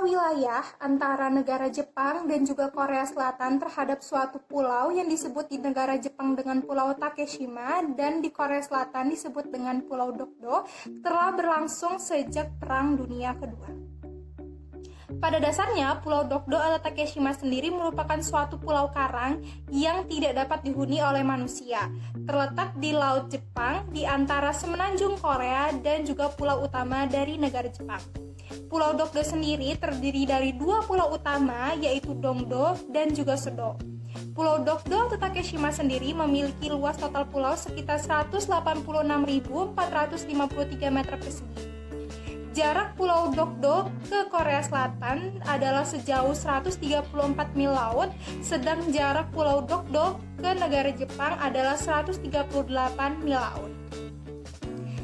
wilayah antara negara Jepang dan juga Korea Selatan terhadap suatu pulau yang disebut di negara Jepang dengan Pulau Takeshima dan di Korea Selatan disebut dengan Pulau Dokdo telah berlangsung sejak Perang Dunia Kedua. Pada dasarnya, Pulau Dokdo atau Takeshima sendiri merupakan suatu pulau karang yang tidak dapat dihuni oleh manusia. Terletak di Laut Jepang di antara semenanjung Korea dan juga pulau utama dari negara Jepang. Pulau Dokdo sendiri terdiri dari dua pulau utama, yaitu Dongdo dan juga Sedo. Pulau Dokdo atau Takeshima sendiri memiliki luas total pulau sekitar 186.453 meter persegi. Jarak Pulau Dokdo ke Korea Selatan adalah sejauh 134 mil laut, sedang jarak Pulau Dokdo ke negara Jepang adalah 138 mil laut.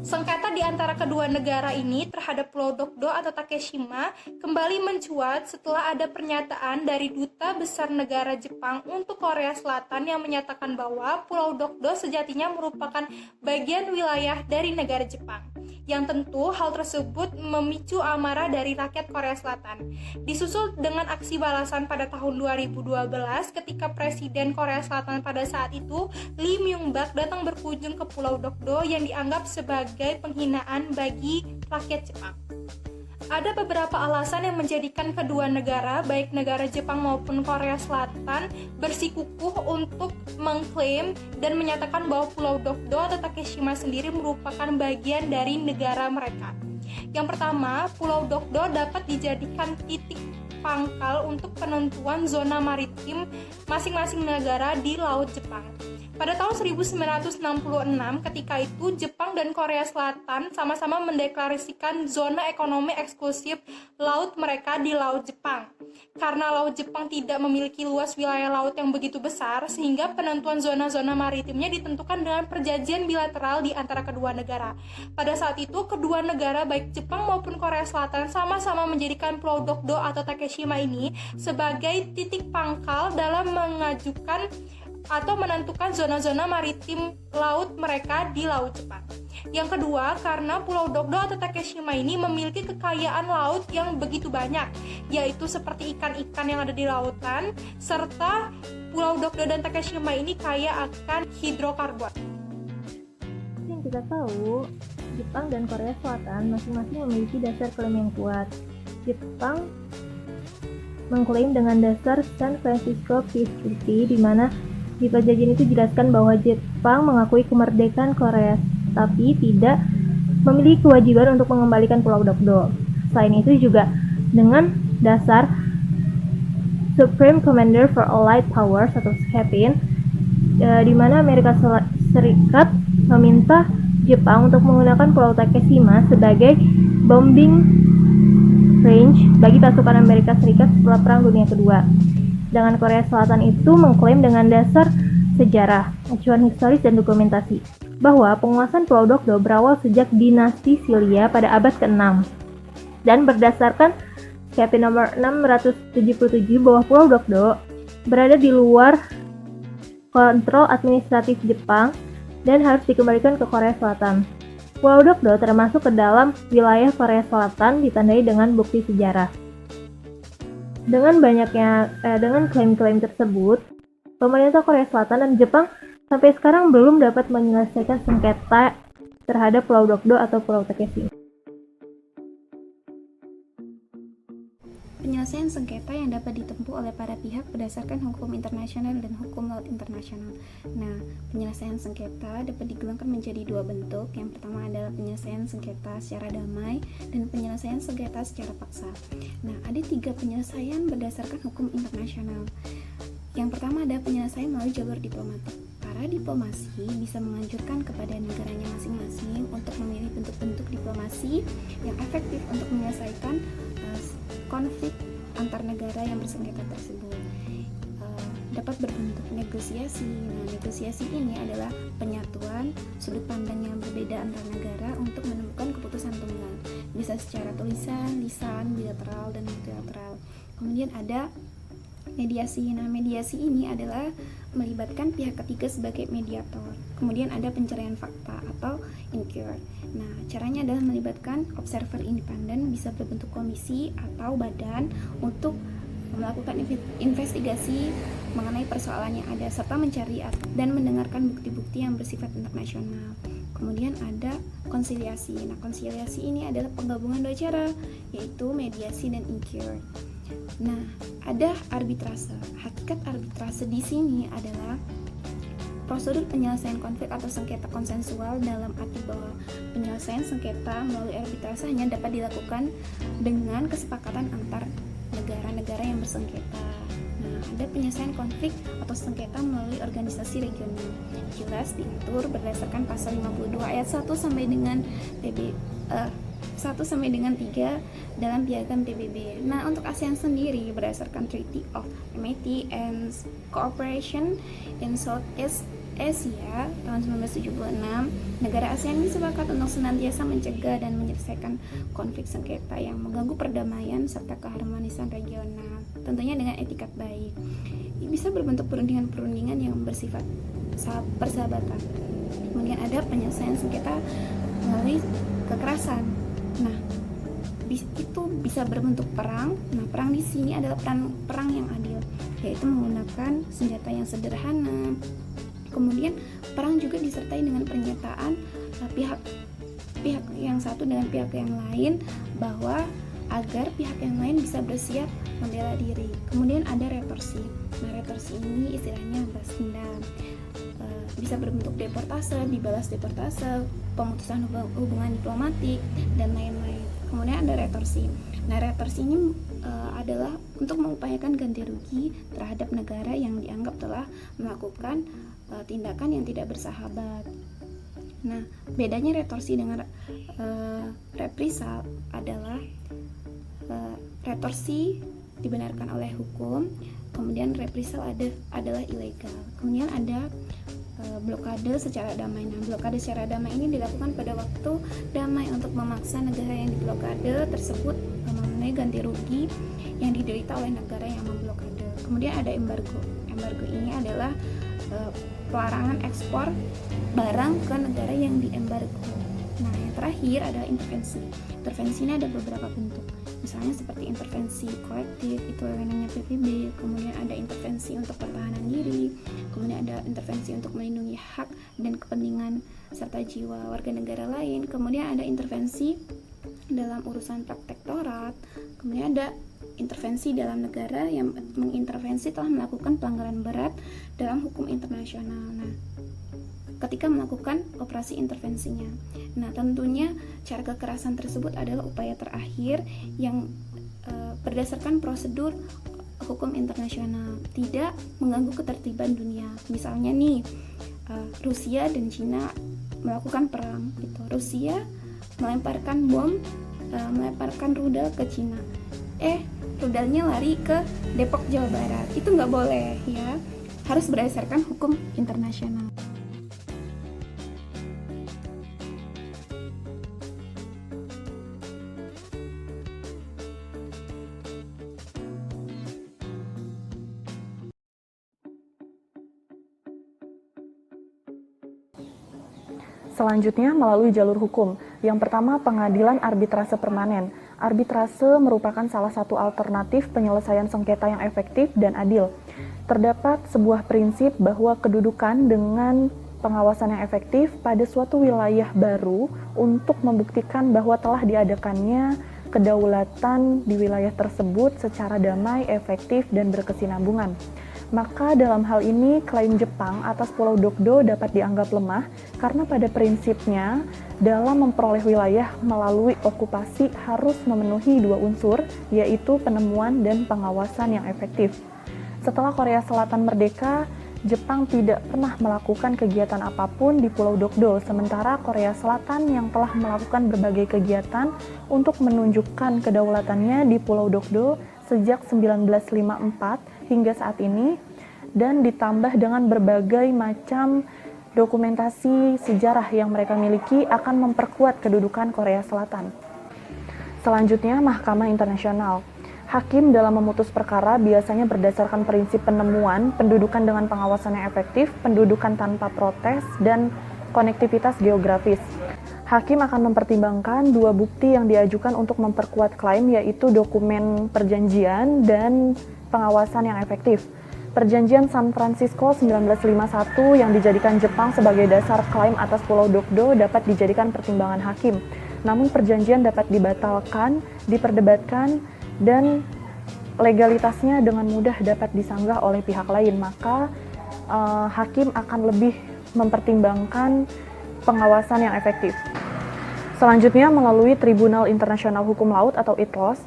Sengketa di antara kedua negara ini terhadap Pulau Dokdo atau Takeshima kembali mencuat setelah ada pernyataan dari Duta Besar Negara Jepang untuk Korea Selatan yang menyatakan bahwa Pulau Dokdo sejatinya merupakan bagian wilayah dari negara Jepang. Yang tentu hal tersebut memicu amarah dari rakyat Korea Selatan. Disusul dengan aksi balasan pada tahun 2012 ketika Presiden Korea Selatan pada saat itu, Lee Myung-bak, datang berkunjung ke Pulau Dokdo yang dianggap sebagai penghinaan bagi rakyat Jepang. Ada beberapa alasan yang menjadikan kedua negara, baik negara Jepang maupun Korea Selatan, bersikukuh untuk mengklaim dan menyatakan bahwa Pulau Dokdo atau Takeshima sendiri merupakan bagian dari negara mereka. Yang pertama, Pulau Dokdo dapat dijadikan titik pangkal untuk penentuan zona maritim masing-masing negara di Laut Jepang. Pada tahun 1966, ketika itu Jepang dan Korea Selatan sama-sama mendeklarasikan zona ekonomi eksklusif laut mereka di Laut Jepang. Karena Laut Jepang tidak memiliki luas wilayah laut yang begitu besar, sehingga penentuan zona-zona maritimnya ditentukan dengan perjanjian bilateral di antara kedua negara. Pada saat itu, kedua negara baik Jepang maupun Korea Selatan sama-sama menjadikan Pulau Dokdo atau Takeshima ini sebagai titik pangkal dalam mengajukan atau menentukan zona-zona maritim laut mereka di Laut Jepang. Yang kedua, karena Pulau Dokdo atau Takeshima ini memiliki kekayaan laut yang begitu banyak, yaitu seperti ikan-ikan yang ada di lautan, serta Pulau Dokdo dan Takeshima ini kaya akan hidrokarbon. Yang kita tahu, Jepang dan Korea Selatan masing-masing memiliki dasar klaim yang kuat. Jepang mengklaim dengan dasar San Francisco Peace Treaty, di mana di perjanjian itu dijelaskan bahwa Jepang mengakui kemerdekaan Korea, tapi tidak memiliki kewajiban untuk mengembalikan Pulau Dokdo. Selain itu juga dengan dasar Supreme Commander for Allied Powers atau SCAPIN, di mana Amerika Serikat meminta Jepang untuk menggunakan Pulau Takeshima sebagai bombing range bagi pasukan Amerika Serikat setelah Perang Dunia Kedua. Sedangkan Korea Selatan itu mengklaim dengan dasar sejarah, acuan historis dan dokumentasi bahwa penguasaan Pulau Dokdo berawal sejak dinasti Silla pada abad ke-6. Dan berdasarkan KP nomor 677 bahwa Pulau Dokdo berada di luar kontrol administratif Jepang dan harus dikembalikan ke Korea Selatan. Pulau Dokdo termasuk ke dalam wilayah Korea Selatan ditandai dengan bukti sejarah. Dengan klaim-klaim tersebut, pemerintah Korea Selatan dan Jepang sampai sekarang belum dapat menyelesaikan sengketa terhadap Pulau Dokdo atau Pulau Takeshima. Penyelesaian sengketa yang dapat ditempuh oleh para pihak berdasarkan hukum internasional dan hukum laut internasional. Nah, penyelesaian sengketa dapat digolongkan menjadi dua bentuk. Yang pertama adalah penyelesaian sengketa secara damai dan penyelesaian sengketa secara paksa. Nah, ada tiga penyelesaian berdasarkan hukum internasional. Yang pertama adalah penyelesaian melalui jalur diplomatik. Para diplomasi bisa menganjurkan kepada negaranya masing-masing untuk memilih bentuk-bentuk diplomasi yang efektif untuk menyelesaikan konflik antar negara yang bersengketa tersebut. Dapat berbentuk negosiasi. Nah, negosiasi ini adalah penyatuan sudut pandang yang berbeda antar negara untuk menemukan keputusan tunggal. Bisa secara tulisan, lisan, bilateral, dan multilateral. Kemudian ada mediasi. Nah, mediasi ini adalah melibatkan pihak ketiga sebagai mediator. Kemudian ada pencarian fakta atau inquiry. Nah, caranya adalah melibatkan observer independen, bisa berbentuk komisi atau badan untuk melakukan investigasi mengenai persoalan yang ada serta mencari dan mendengarkan bukti-bukti yang bersifat internasional. Kemudian ada konsiliasi. Nah, konsiliasi ini adalah penggabungan dua cara, yaitu mediasi dan inquiry. Nah, ada arbitrase. Hakikat arbitrase di sini adalah prosedur penyelesaian konflik atau sengketa konsensual, dalam arti bahwa penyelesaian sengketa melalui arbitrase hanya dapat dilakukan dengan kesepakatan antar negara-negara yang bersengketa. Nah, ada penyelesaian konflik atau sengketa melalui organisasi regional. Jelas diatur berdasarkan pasal 52 ayat 1 sampai dengan 1 sampai dengan 3 dalam piagam PBB. Nah, untuk ASEAN sendiri berdasarkan Treaty of Amity and Cooperation in Southeast Asia tahun 1976, negara ASEAN sepakat untuk senantiasa mencegah dan menyelesaikan konflik sengketa yang mengganggu perdamaian serta keharmonisan regional, tentunya dengan etikat baik. Bisa berbentuk perundingan-perundingan yang bersifat persahabatan. Kemudian ada penyelesaian sengketa melalui kekerasan. Nah, itu bisa berbentuk perang. Nah, perang di sini adalah perang yang adil, yaitu menggunakan senjata yang sederhana. Kemudian perang juga disertai dengan pernyataan pihak yang satu dengan pihak yang lain bahwa agar pihak yang lain bisa bersiap membela diri. Kemudian ada retorsi. Nah, retorsi ini istilahnya balas dendam. Bisa berbentuk deportase, dibalas deportase, pemutusan hubungan diplomatik, dan lain-lain. Kemudian ada retorsi. Nah, retorsi ini adalah untuk mengupayakan ganti rugi terhadap negara yang dianggap telah melakukan tindakan yang tidak bersahabat. Nah, bedanya retorsi dengan reprisal adalah retorsi dibenarkan oleh hukum, kemudian reprisal adalah ilegal. Kemudian ada blokade secara damai. Nah, blokade secara damai ini dilakukan pada waktu damai untuk memaksa negara yang diblokade tersebut memenuhi ganti rugi yang diderita oleh negara yang memblokade. Kemudian ada embargo. Embargo ini adalah pelarangan ekspor barang ke negara yang diembargo. Nah, yang terakhir adalah intervensi. Intervensi ini ada beberapa bentuk. Misalnya seperti intervensi kolektif, itu wewenangnya PBB. Kemudian ada intervensi untuk pertahanan diri. Kemudian ada intervensi untuk melindungi hak dan kepentingan serta jiwa warga negara lain. Kemudian ada intervensi dalam urusan protektorat. Kemudian ada intervensi dalam negara yang mengintervensi telah melakukan pelanggaran berat dalam hukum internasional. Nah, ketika melakukan operasi intervensinya. Nah, tentunya cara kekerasan tersebut adalah upaya terakhir yang berdasarkan prosedur hukum internasional, tidak mengganggu ketertiban dunia. Misalnya nih, Rusia dan Cina melakukan perang. Gitu. Rusia melemparkan bom, melemparkan rudal ke Cina. Rudalnya lari ke Depok, Jawa Barat. Itu nggak boleh, ya. Harus berdasarkan hukum internasional. Selanjutnya melalui jalur hukum. Yang pertama, pengadilan arbitrase permanen. Arbitrase merupakan salah satu alternatif penyelesaian sengketa yang efektif dan adil. Terdapat sebuah prinsip bahwa kedudukan dengan pengawasan yang efektif pada suatu wilayah baru untuk membuktikan bahwa telah diadakannya kedaulatan di wilayah tersebut secara damai, efektif, dan berkesinambungan. Maka dalam hal ini klaim Jepang atas Pulau Dokdo dapat dianggap lemah karena pada prinsipnya dalam memperoleh wilayah melalui okupasi harus memenuhi dua unsur, yaitu penemuan dan pengawasan yang efektif. Setelah Korea Selatan merdeka, Jepang tidak pernah melakukan kegiatan apapun di Pulau Dokdo, sementara Korea Selatan yang telah melakukan berbagai kegiatan untuk menunjukkan kedaulatannya di Pulau Dokdo sejak 1954 hingga saat ini, dan ditambah dengan berbagai macam dokumentasi sejarah yang mereka miliki akan memperkuat kedudukan Korea Selatan. Selanjutnya, Mahkamah Internasional. Hakim dalam memutus perkara biasanya berdasarkan prinsip penemuan, pendudukan dengan pengawasan yang efektif, pendudukan tanpa protes, dan konektivitas geografis. Hakim akan mempertimbangkan dua bukti yang diajukan untuk memperkuat klaim, yaitu dokumen perjanjian dan pengawasan yang efektif. Perjanjian San Francisco 1951 yang dijadikan Jepang sebagai dasar klaim atas Pulau Dokdo dapat dijadikan pertimbangan hakim. Namun perjanjian dapat dibatalkan, diperdebatkan, dan legalitasnya dengan mudah dapat disanggah oleh pihak lain. Maka hakim akan lebih mempertimbangkan pengawasan yang efektif. Selanjutnya, melalui Tribunal Internasional Hukum Laut atau ITLOS,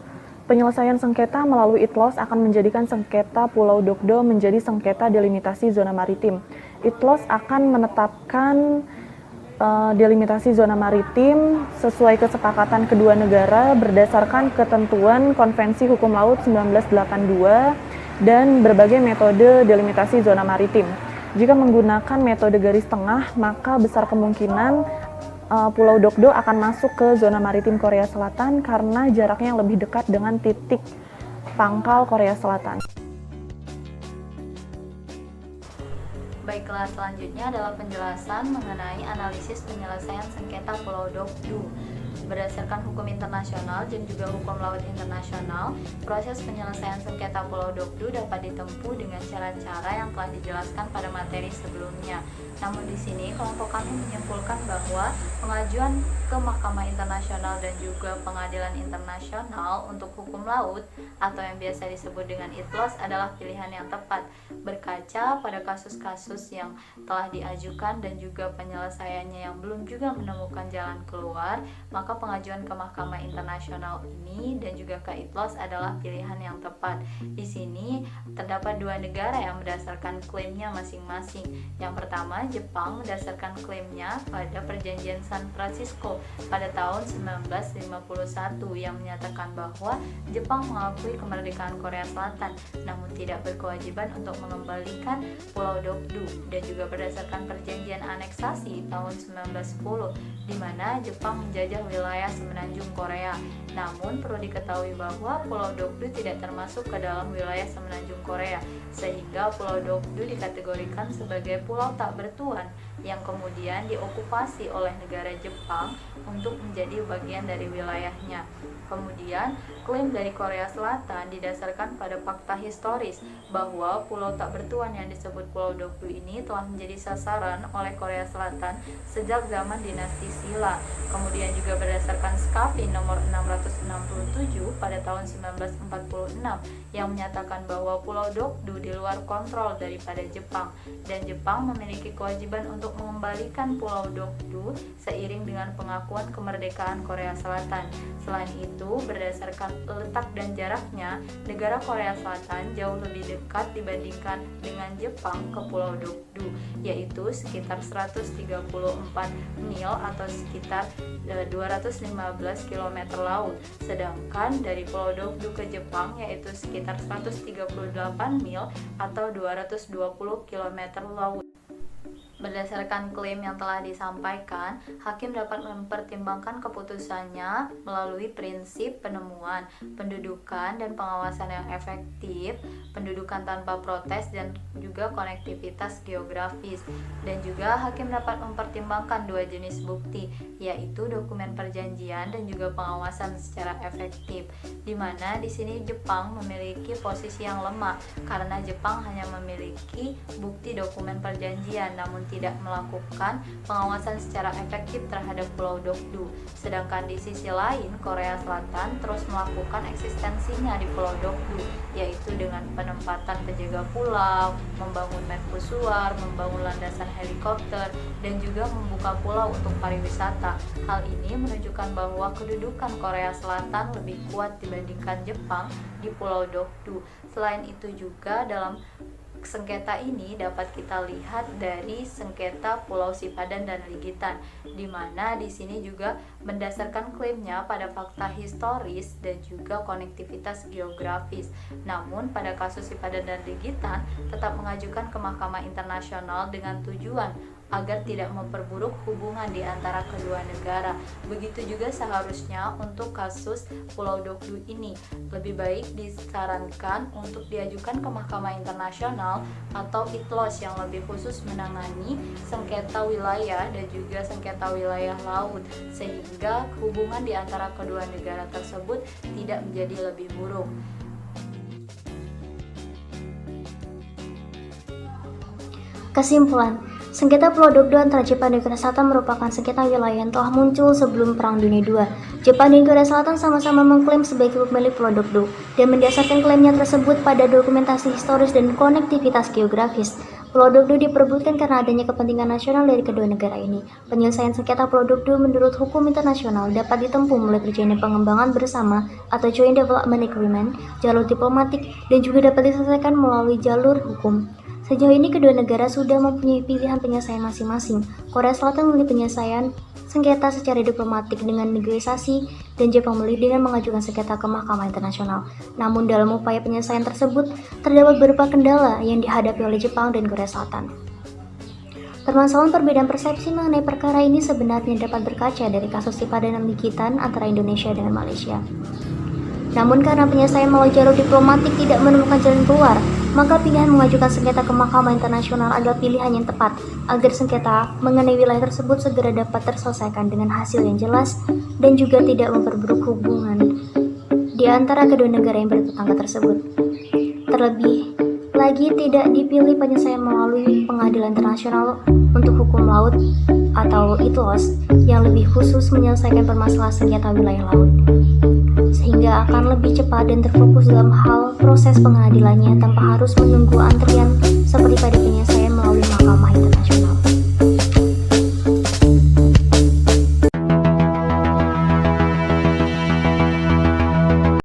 penyelesaian sengketa melalui ITLOS akan menjadikan sengketa Pulau Dokdo menjadi sengketa delimitasi zona maritim. ITLOS akan menetapkan delimitasi zona maritim sesuai kesepakatan kedua negara berdasarkan ketentuan Konvensi Hukum Laut 1982 dan berbagai metode delimitasi zona maritim. Jika menggunakan metode garis tengah, maka besar kemungkinan Pulau Dokdo akan masuk ke zona maritim Korea Selatan karena jaraknya lebih dekat dengan titik pangkal Korea Selatan. Baiklah, selanjutnya adalah penjelasan mengenai analisis penyelesaian sengketa Pulau Dokdo. Berdasarkan hukum internasional dan juga hukum laut internasional, proses penyelesaian sengketa Pulau Dokdo dapat ditempuh dengan cara-cara yang telah dijelaskan pada materi sebelumnya. Namun di sini kelompok kami menyimpulkan bahwa pengajuan ke Mahkamah Internasional dan juga Pengadilan Internasional untuk hukum laut atau yang biasa disebut dengan ITLOS adalah pilihan yang tepat. Berkaca pada kasus-kasus yang telah diajukan dan juga penyelesaiannya yang belum juga menemukan jalan keluar, maka pengajuan ke Mahkamah Internasional ini dan juga ke ITLOS adalah pilihan yang tepat. Di sini terdapat dua negara yang berdasarkan klaimnya masing-masing. Yang pertama, Jepang berdasarkan klaimnya pada Perjanjian San Francisco pada tahun 1951 yang menyatakan bahwa Jepang mengakui kemerdekaan Korea Selatan namun tidak berkewajiban untuk mengembalikan Pulau Dokdo, dan juga berdasarkan Perjanjian Aneksasi tahun 1910 di mana Jepang menjajah wilayah semenanjung Korea. Namun perlu diketahui bahwa Pulau Dokdo tidak termasuk ke dalam wilayah semenanjung Korea, sehingga Pulau Dokdo dikategorikan sebagai pulau tak bertuan yang kemudian diokupasi oleh negara Jepang untuk menjadi bagian dari wilayahnya. Kemudian, klaim dari Korea Selatan didasarkan pada fakta historis bahwa pulau tak bertuan yang disebut Pulau Dokdo ini telah menjadi sasaran oleh Korea Selatan sejak zaman dinasti Silla. Kemudian juga berdasarkan SCAFI nomor 667 pada tahun 1946 yang menyatakan bahwa Pulau Dokdo di luar kontrol daripada Jepang, dan Jepang memiliki kewajiban untuk mengembalikan Pulau Dokdo seiring dengan pengakuan kemerdekaan Korea Selatan. Selain itu, berdasarkan letak dan jaraknya, negara Korea Selatan jauh lebih dekat dibandingkan dengan Jepang ke Pulau Dokdo, yaitu sekitar 134 mil atau sekitar 215 km laut. Sedangkan dari Pulau Dokdo ke Jepang yaitu sekitar 138 mil atau 220 km laut. Berdasarkan klaim yang telah disampaikan, hakim dapat mempertimbangkan keputusannya melalui prinsip penemuan, pendudukan dan pengawasan yang efektif, pendudukan tanpa protes, dan juga konektivitas geografis. Dan juga hakim dapat mempertimbangkan dua jenis bukti, yaitu dokumen perjanjian dan juga pengawasan secara efektif. Di mana di sini Jepang memiliki posisi yang lemah karena Jepang hanya memiliki bukti dokumen perjanjian namun tidak melakukan pengawasan secara efektif terhadap Pulau Dokdo. Sedangkan di sisi lain, Korea Selatan terus melakukan eksistensinya di Pulau Dokdo, yaitu dengan penempatan penjaga pulau, membangun mercusuar, membangun landasan helikopter, dan juga membuka pulau untuk pariwisata. Hal ini menunjukkan bahwa kedudukan Korea Selatan lebih kuat dibandingkan Jepang di Pulau Dokdo. Selain itu juga dalam sengketa ini dapat kita lihat dari sengketa Pulau Sipadan dan Ligitan, di mana di sini juga berdasarkan klaimnya pada fakta historis dan juga konektivitas geografis. Namun pada kasus Sipadan dan Ligitan tetap mengajukan ke Mahkamah Internasional dengan tujuan agar tidak memperburuk hubungan di antara kedua negara. Begitu juga seharusnya untuk kasus Pulau Dokdo ini, lebih baik disarankan untuk diajukan ke Mahkamah Internasional atau ITLOS yang lebih khusus menangani sengketa wilayah dan juga sengketa wilayah laut, sehingga hubungan di antara kedua negara tersebut tidak menjadi lebih buruk. Kesimpulan, sengketa Pulau Dokdo antara Jepang dan Korea Selatan merupakan sengketa wilayah yang telah muncul sebelum Perang Dunia II. Jepang dan Korea Selatan sama-sama mengklaim sebagai pemilik Pulau Dokdo dan mendasarkan klaimnya tersebut pada dokumentasi historis dan konektivitas geografis. Pulau Dokdo diperebutkan karena adanya kepentingan nasional dari kedua negara ini. Penyelesaian sengketa Pulau Dokdo menurut hukum internasional dapat ditempuh melalui terjadinya pengembangan bersama atau Joint Development Agreement, jalur diplomatik, dan juga dapat diselesaikan melalui jalur hukum. Sejauh ini kedua negara sudah mempunyai pilihan penyelesaian masing-masing. Korea Selatan memilih penyelesaian sengketa secara diplomatik dengan negosiasi dan Jepang memilih dengan mengajukan sengketa ke Mahkamah Internasional. Namun dalam upaya penyelesaian tersebut terdapat beberapa kendala yang dihadapi oleh Jepang dan Korea Selatan. Permasalahan perbedaan persepsi mengenai perkara ini sebenarnya dapat berkaca dari kasus simpadan likitan antara Indonesia dengan Malaysia. Namun karena penyelesaian melalui jalur diplomatik tidak menemukan jalan keluar, maka pilihan mengajukan sengketa ke Mahkamah Internasional adalah pilihan yang tepat agar sengketa mengenai wilayah tersebut segera dapat terselesaikan dengan hasil yang jelas dan juga tidak memperburuk hubungan di antara kedua negara yang bertetangga tersebut. Terlebih lagi tidak dipilih penyelesaian melalui Pengadilan Internasional untuk Hukum Laut atau ITLOS yang lebih khusus menyelesaikan permasalahan sengketa wilayah laut, sehingga akan lebih cepat dan terfokus dalam hal proses pengadilannya tanpa harus menunggu antrian seperti pada penyelesaian melalui Mahkamah Internasional.